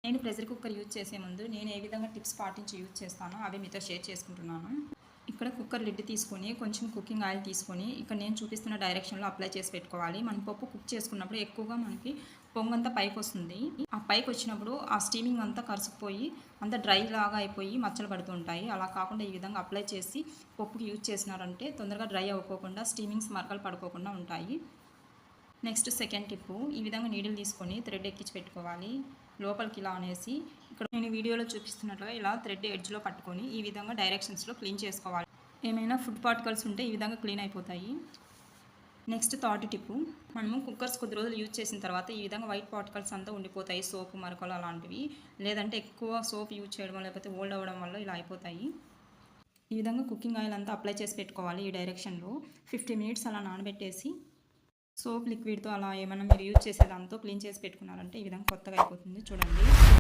నేను pressure cooker use చేసే ముందు నేను ఏ విధంగా టిప్స్ పాటించి యూజ్ చేస్తానో అవి మీతో షేర్ చేసుకుంటున్నాను. ఇక్కడ కుక్కర్ లిడ్ తీసుకొని కొంచెం కుకింగ్ ఆయిల్ తీసుకొని ఇక్కడ నేను చూపిస్తున్న డైరెక్షన్లో అప్లై చేసి పెట్టుకోవాలి. మనం పప్పు కుక్ చేసుకున్నప్పుడు ఎక్కువగా మనకి పొంగంతా పైకి వస్తుంది. ఆ పైకి వచ్చినప్పుడు ఆ స్టీమింగ్ అంతా కరుసుకుపోయి అంత డ్రై లాగా అయిపోయి మచ్చలు పడుతూ ఉంటాయి. అలా కాకుండా ఈ విధంగా అప్లై చేసి పప్పుకి యూజ్ చేసినారంటే తొందరగా డ్రై అవ్వకోకుండా స్టీమింగ్స్ మరకలు పడుకోకుండా ఉంటాయి. నెక్స్ట్ సెకండ్ టిప్పు, ఈ విధంగా నీడిల్ తీసుకొని థ్రెడ్ ఎక్కించి పెట్టుకోవాలి. లోపలికి ఇలా అనేసి ఇక్కడ నేను వీడియోలో చూపిస్తున్నట్లుగా ఇలా థ్రెడ్ ఎడ్జ్లో పట్టుకొని ఈ విధంగా డైరెక్షన్స్లో క్లీన్ చేసుకోవాలి. ఏమైనా ఫుడ్ పార్టికల్స్ ఉంటే ఈ విధంగా క్లీన్ అయిపోతాయి. నెక్స్ట్ థర్డ్ టిప్పు, మనము కుక్కర్స్ కొద్ది రోజులు యూజ్ చేసిన తర్వాత ఈ విధంగా వైట్ పార్టికల్స్ అంతా ఉండిపోతాయి, సోపు మరకలు అలాంటివి. లేదంటే ఎక్కువ సోప్ యూజ్ చేయడం లేకపోతే ఓల్డ్ అవ్వడం వల్ల ఇలా అయిపోతాయి. ఈ విధంగా కుకింగ్ ఆయిల్ అంతా అప్లై చేసి పెట్టుకోవాలి. ఈ డైరెక్షన్లో 50 మినిట్స్ అలా నానబెట్టేసి సోప్ లిక్విడ్తో అలా ఏమైనా మీరు యూజ్ చేసే దాంతో క్లీన్ చేసి పెట్టుకున్నారంటే ఈ విధంగా కొత్తగా అయిపోతుంది. చూడండి.